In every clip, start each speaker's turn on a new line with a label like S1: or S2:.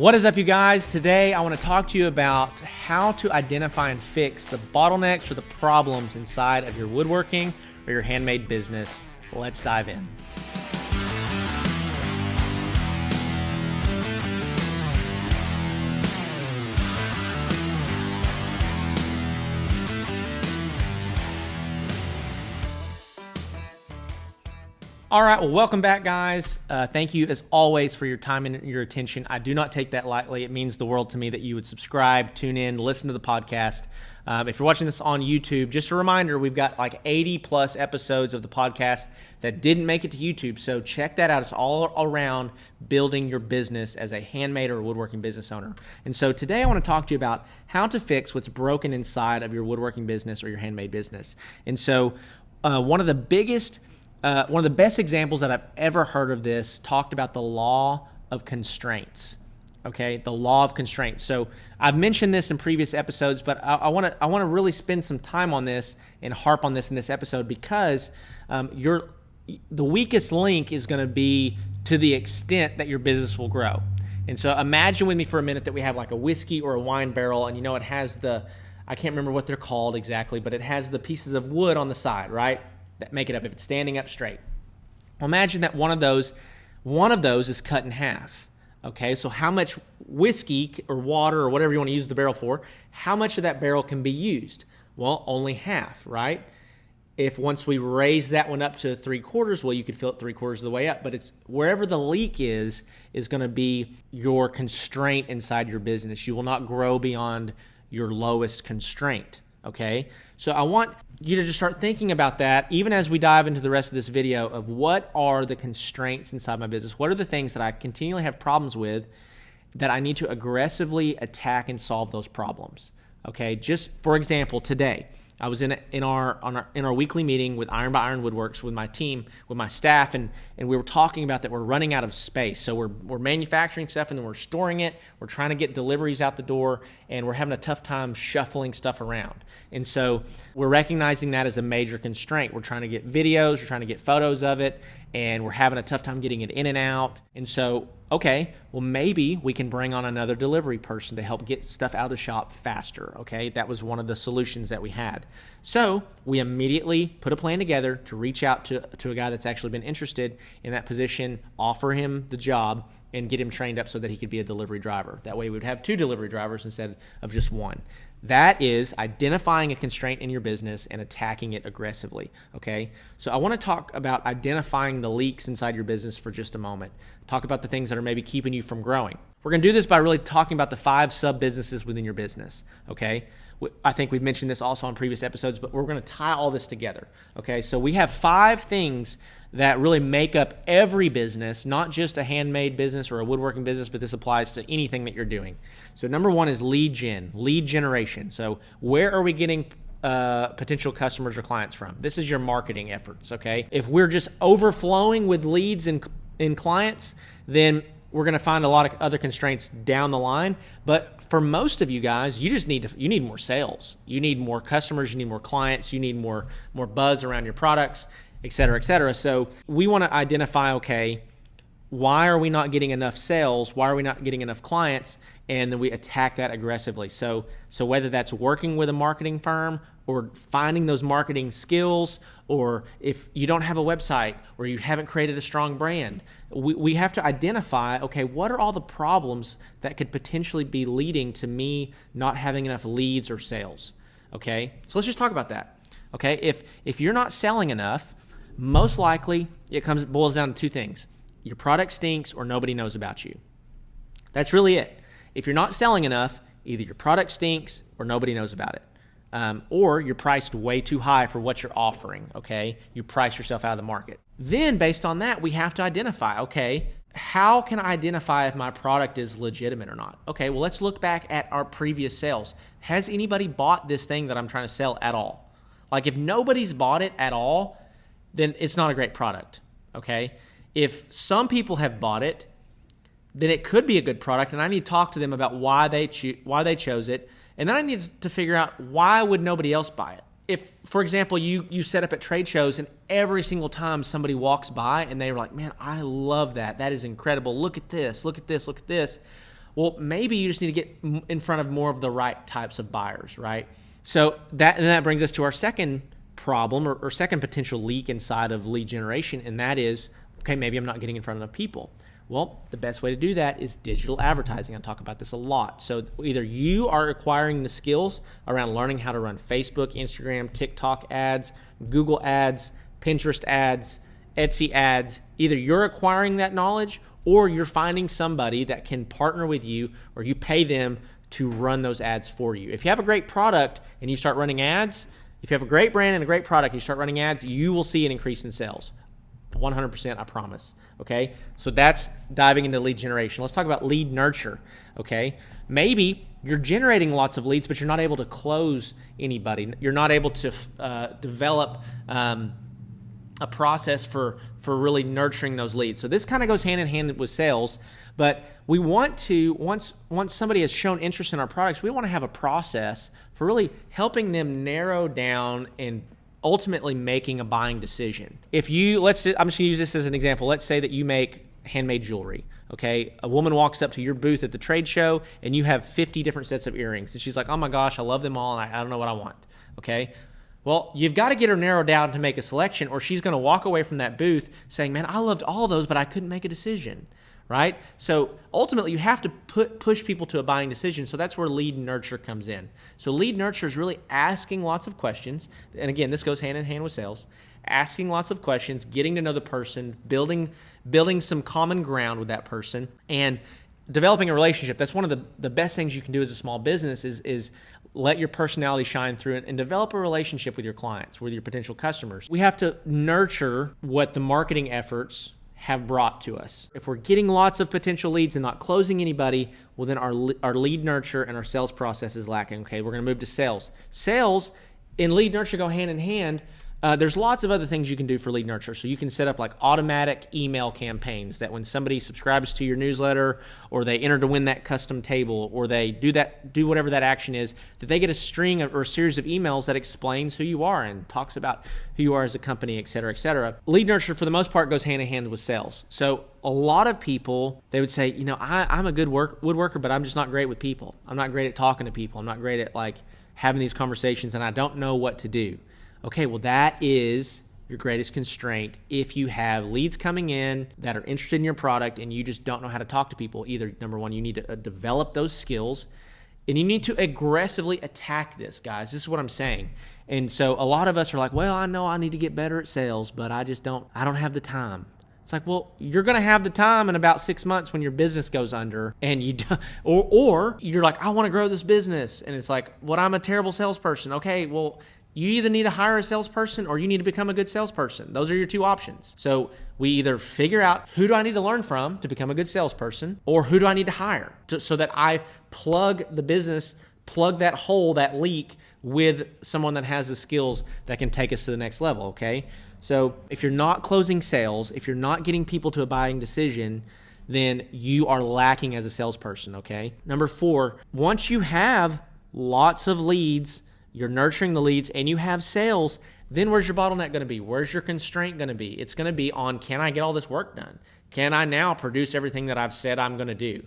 S1: What is up, you guys? Today I want to talk to you about how to identify and fix the bottlenecks or the problems inside of your woodworking or your handmade business. Let's dive in. All right, well, welcome back, guys. Thank you, as always, for your time and your attention. I do not take that lightly. It means the world to me that you would subscribe, tune in, listen to the podcast. If you're watching this on YouTube, just a reminder, we've got like 80-plus episodes of the podcast that didn't make it to YouTube, so check that out. It's all around building your business as a handmade or woodworking business owner. And so today I want to talk to you about how to fix what's broken inside of your woodworking business or your handmade business. And so one of the best examples that I've ever heard of this talked about the law of constraints. Okay, the law of constraints. So I've mentioned this in previous episodes, but I want to really spend some time on this and harp on this in this episode because the weakest link is going to be to the extent that your business will grow. And so imagine with me for a minute that we have like a whiskey or a wine barrel, and it has I can't remember what they're called exactly, but it has the pieces of wood on the side, right? That make it up if it's standing up straight. Well, imagine that one of those is cut in half. Okay, so how much whiskey or water or whatever you want to use the barrel for, how much of that barrel can be used? Well, only half, right? If once we raise that one up to 3/4, well, you could fill it 3/4 of the way up, but it's wherever the leak is going to be your constraint inside your business. You will not grow beyond your lowest constraint. Okay, so I want you to just start thinking about that even as we dive into the rest of this video of what are the constraints inside my business? What are the things that I continually have problems with that I need to aggressively attack and solve those problems? Okay, just for example, today I was in our weekly meeting with Iron by Iron Woodworks with my team, with my staff, and we were talking about that we're running out of space. So we're manufacturing stuff and then we're storing it. We're trying to get deliveries out the door, and we're having a tough time shuffling stuff around. And so we're recognizing that as a major constraint. We're trying to get videos, we're trying to get photos of it, and we're having a tough time getting it in and out. And so, okay, well, maybe we can bring on another delivery person to help get stuff out of the shop faster, okay? That was one of the solutions that we had. So we immediately put a plan together to reach out to a guy that's actually been interested in that position, offer him the job, and get him trained up so that he could be a delivery driver. That way we would have 2 delivery drivers instead of just 1. That is identifying a constraint in your business and attacking it aggressively, okay? So I want to talk about identifying the leaks inside your business for just a moment. Talk about the things that are maybe keeping you from growing. We're going to do this by really talking about the 5 sub-businesses within your business, okay? I think we've mentioned this also on previous episodes, but we're going to tie all this together, okay? So we have 5 things that really make up every business, not just a handmade business or a woodworking business, but this applies to anything that you're doing. So number 1 is lead generation. So where are we getting potential customers or clients from? This is your marketing efforts, okay? If we're just overflowing with leads and clients, then we're going to find a lot of other constraints down the line. But for most of you guys, you need more sales. You need more customers, you need more clients, you need more buzz around your products, et cetera, et cetera. So we want to identify, okay, why are we not getting enough sales? Why are we not getting enough clients? And then we attack that aggressively. So whether that's working with a marketing firm or finding those marketing skills, or if you don't have a website or you haven't created a strong brand, we have to identify, okay, what are all the problems that could potentially be leading to me not having enough leads or sales? Okay, so let's just talk about that. Okay, if you're not selling enough, most likely it boils down to 2 things. Your product stinks or nobody knows about you. That's really it. If you're not selling enough, either your product stinks or nobody knows about it. Or you're priced way too high for what you're offering, okay? You price yourself out of the market. Then based on that, we have to identify, okay, how can I identify if my product is legitimate or not? Okay, well, let's look back at our previous sales. Has anybody bought this thing that I'm trying to sell at all? Like if nobody's bought it at all, then it's not a great product, okay? If some people have bought it, then it could be a good product, and I need to talk to them about why they chose it, and then I need to figure out why would nobody else buy it. If, for example, you set up at trade shows and every single time somebody walks by and they're like, man, I love that. That is incredible. Look at this, look at this, look at this. Well, maybe you just need to get in front of more of the right types of buyers, right? So that brings us to our second problem or second potential leak inside of lead generation, and that is, okay, maybe I'm not getting in front of enough people. Well, the best way to do that is digital advertising. I talk about this a lot. So either you are acquiring the skills around learning how to run Facebook, Instagram, TikTok ads, Google ads, Pinterest ads, Etsy ads. Either you're acquiring that knowledge or you're finding somebody that can partner with you, or you pay them to run those ads for you. If you have a great product and you start running ads, if you have a great brand and a great product, you start running ads, you will see an increase in sales. 100%, I promise. Okay, so that's diving into lead generation. Let's talk about lead nurture. Okay, maybe you're generating lots of leads, but you're not able to close anybody. You're not able to develop a process for really nurturing those leads. So this kind of goes hand in hand with sales, but we want to, once somebody has shown interest in our products, we want to have a process for really helping them narrow down and ultimately making a buying decision. If you, I'm just gonna use this as an example. Let's say that you make handmade jewelry, okay? A woman walks up to your booth at the trade show and you have 50 different sets of earrings. And she's like, oh my gosh, I love them all and I don't know what I want, okay? Well, you've got to get her narrowed down to make a selection, or she's gonna walk away from that booth saying, man, I loved all those, but I couldn't make a decision, right? So ultimately you have to push people to a buying decision. So that's where lead nurture comes in. So lead nurture is really asking lots of questions. And again, this goes hand in hand with sales. Asking lots of questions, getting to know the person, building some common ground with that person, and developing a relationship. That's one of the best things you can do as a small business is let your personality shine through it and develop a relationship with your clients, with your potential customers. We have to nurture what the marketing efforts have brought to us. If we're getting lots of potential leads and not closing anybody, well then our lead nurture and our sales process is lacking. Okay, we're gonna move to sales. Sales and lead nurture go hand in hand. There's lots of other things you can do for lead nurture. So you can set up like automatic email campaigns that when somebody subscribes to your newsletter, or they enter to win that custom table, or they do whatever that action is, that they get a string or a series of emails that explains who you are and talks about who you are as a company, et cetera, et cetera. Lead nurture for the most part goes hand in hand with sales. So a lot of people, they would say, you know, I'm a good woodworker, but I'm just not great with people. I'm not great at talking to people. I'm not great at like having these conversations, and I don't know what to do. Okay, well, that is your greatest constraint. If you have leads coming in that are interested in your product and you just don't know how to talk to people, either number one, you need to develop those skills, and you need to aggressively attack this, guys. This is what I'm saying. And so a lot of us are like, well, I know I need to get better at sales, but I don't have the time. It's like, well, you're going to have the time in about 6 months when your business goes under, and you don't, or you're like, I want to grow this business. And it's like, well, I'm a terrible salesperson. Okay, well, you either need to hire a salesperson or you need to become a good salesperson. Those are your two options. So we either figure out who do I need to learn from to become a good salesperson, or who do I need to hire so that I plug the business, plug that hole, that leak with someone that has the skills that can take us to the next level, okay? So if you're not closing sales, if you're not getting people to a buying decision, then you are lacking as a salesperson, okay? Number 4, once you have lots of leads, you're nurturing the leads, and you have sales, then where's your bottleneck going to be? Where's your constraint going to be? It's going to be on, can I get all this work done? Can I now produce everything that I've said I'm going to do?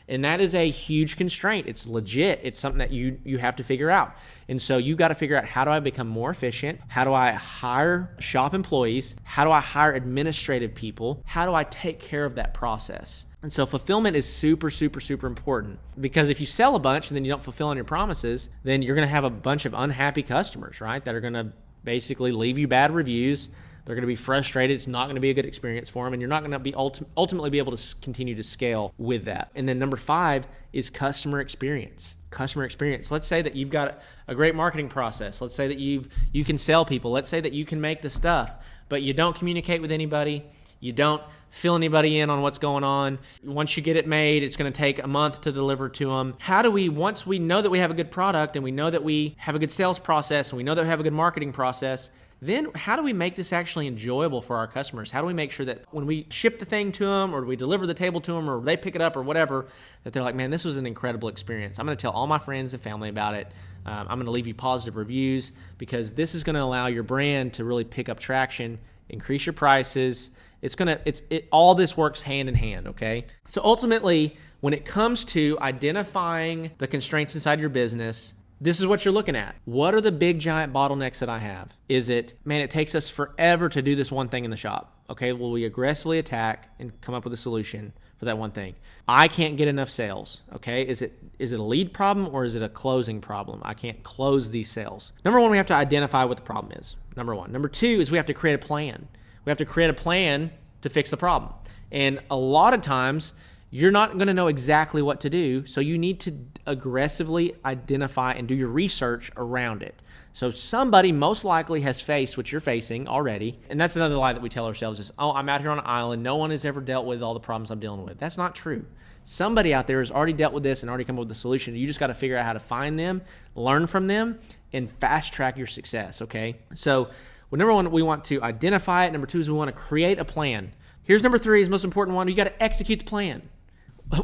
S1: And that is a huge constraint. It's legit. It's something that you have to figure out. And so you got to figure out, how do I become more efficient? How do I hire shop employees? How do I hire administrative people? How do I take care of that process? And so fulfillment is super, super, super important, because if you sell a bunch and then you don't fulfill on your promises, then you're going to have a bunch of unhappy customers, right? That are going to basically leave you bad reviews. They're going to be frustrated. It's not going to be a good experience for them, and you're not going to be ultimately be able to continue to scale with that. And then number 5 is customer experience. Customer experience. Let's say that you've got a great marketing process. Let's say that you can sell people. Let's say that you can make the stuff, but you don't communicate with anybody. You don't fill anybody in on what's going on. Once you get it made, it's going to take a month to deliver to them. How do we, once we know that we have a good product and we know that we have a good sales process and we know that we have a good marketing process, then how do we make this actually enjoyable for our customers? How do we make sure that when we ship the thing to them, or we deliver the table to them, or they pick it up or whatever, that they're like, man, this was an incredible experience. I'm going to tell all my friends and family about it. I'm going to leave you positive reviews, because this is going to allow your brand to really pick up traction, increase your prices, All this works hand in hand, okay? So ultimately, when it comes to identifying the constraints inside your business, this is what you're looking at. What are the big giant bottlenecks that I have? Is it, man, it takes us forever to do this one thing in the shop. Okay, well, we aggressively attack and come up with a solution for that one thing. I can't get enough sales. Okay, is it a lead problem or is it a closing problem? I can't close these sales. Number one, we have to identify what the problem is. Number one. Number two is we have to create a plan. We have to create a plan to fix the problem. And a lot of times, you're not going to know exactly what to do, so you need to aggressively identify and do your research around it. So somebody most likely has faced what you're facing already, and that's another lie that we tell ourselves is, oh, I'm out here on an island. No one has ever dealt with all the problems I'm dealing with. That's not true. Somebody out there has already dealt with this and already come up with a solution. You just got to figure out how to find them, learn from them, and fast track your success, okay? So number one, we want to identify it. Number two is we want to create a plan. Here's number three, is the most important one. You got to execute the plan.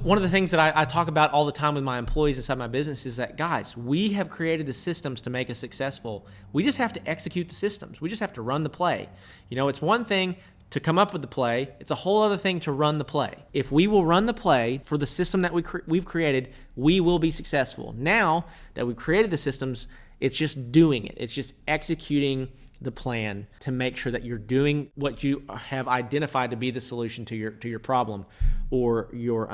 S1: One of the things that I talk about all the time with my employees inside my business is that, guys, we have created the systems to make us successful. We just have to execute the systems. We just have to run the play. You know, it's one thing to come up with the play. It's a whole other thing to run the play. If we will run the play for the system that we've created, we will be successful. Now that we've created the systems, it's just doing it. It's just executing the plan to make sure that you're doing what you have identified to be the solution to your problem or your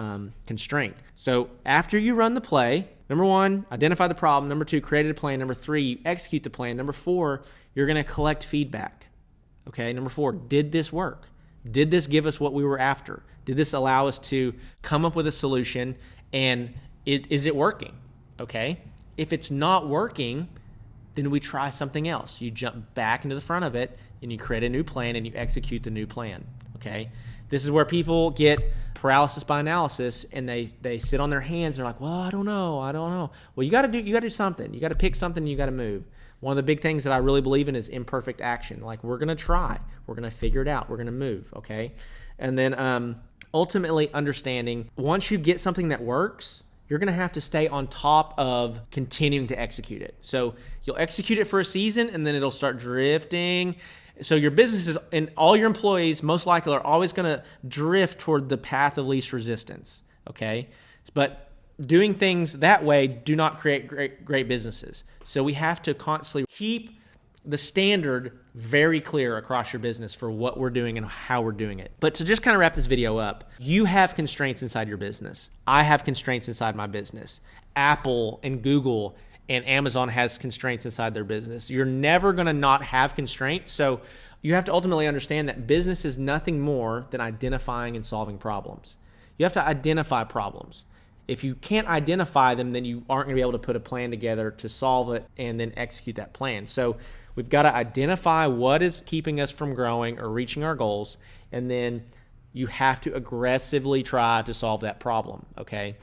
S1: constraint. So after you run the play, number one, identify the problem. Number two, create a plan. Number three, you execute the plan. Number four, you're going to collect feedback. Okay. Number four, did this work? Did this give us what we were after? Did this allow us to come up with a solution? And is it working? Okay. If it's not working, then we try something else. You jump back into the front of it and you create a new plan and you execute the new plan, okay? This is where people get paralysis by analysis and they sit on their hands and they're like, well, I don't know. Well, you got to do something. You got to pick something and you got to move. One of the big things that I really believe in is imperfect action. Like, we're going to try. We're going to figure it out. We're going to move, okay? And then ultimately understanding, once you get something that works, you're going to have to stay on top of continuing to execute it. So you'll execute it for a season and then it'll start drifting. So your businesses and all your employees most likely are always going to drift toward the path of least resistance, okay? But doing things that way do not create great businesses. So we have to constantly keep the standard very clear across your business for what we're doing and how we're doing it. But to just kind of wrap this video up, you have constraints inside your business. I have constraints inside my business. Apple and Google and Amazon has constraints inside their business. You're never going to not have constraints. So you have to ultimately understand that business is nothing more than identifying and solving problems. You have to identify problems. If you can't identify them, then you aren't going to be able to put a plan together to solve it and then execute that plan. So we've got to identify what is keeping us from growing or reaching our goals, and then you have to aggressively try to solve that problem, okay?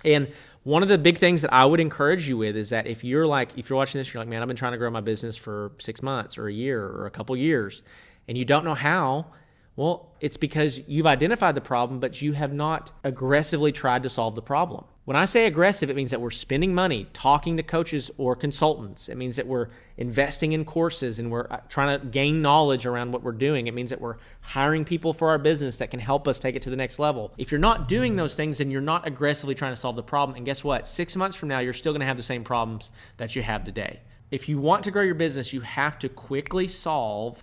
S1: And one of the big things that I would encourage you with is that if you're watching this, you're like, man, I've been trying to grow my business for 6 months or a year or a couple years, and you don't know how. Well, it's because you've identified the problem, but you have not aggressively tried to solve the problem. When I say aggressive, it means that we're spending money talking to coaches or consultants. It means that we're investing in courses and we're trying to gain knowledge around what we're doing. It means that we're hiring people for our business that can help us take it to the next level. If you're not doing those things, then you're not aggressively trying to solve the problem. And guess what? 6 months from now, you're still going to have the same problems that you have today. If you want to grow your business, you have to quickly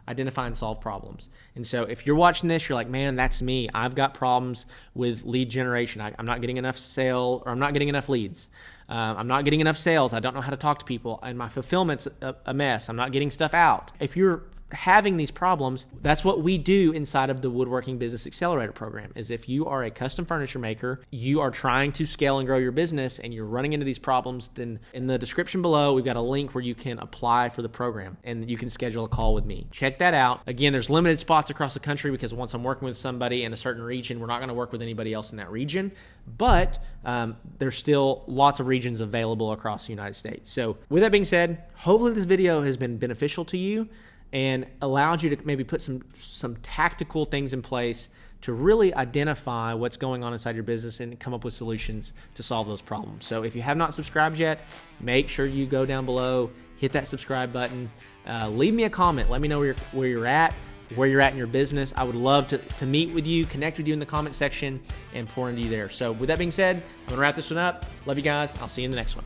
S1: identify and solve problems. And so if you're watching this, you're like, man, that's me. I've got problems with lead generation. I'm not getting enough I'm not getting enough leads. I'm not getting enough sales. I don't know how to talk to people. And my fulfillment's a mess. I'm not getting stuff out. If you're having these problems, that's what we do inside of the Woodworking Business Accelerator program. Is if you are a custom furniture maker, you are trying to scale and grow your business and you're running into these problems, then in the description below, we've got a link where you can apply for the program and you can schedule a call with me. Check that out. Again, there's limited spots across the country because once I'm working with somebody in a certain region, we're not going to work with anybody else in that region, but there's still lots of regions available across the United States. So with that being said, hopefully this video has been beneficial to you and allowed you to maybe put some tactical things in place to really identify what's going on inside your business and come up with solutions to solve those problems. So if you have not subscribed yet, make sure you go down below, hit that subscribe button, leave me a comment, let me know where you're at. where you're at in your business. I would love to meet with you, connect with you in the comment section, and pour into you there. So with that being said, I'm going to wrap this one up. Love you guys. I'll see you in the next one.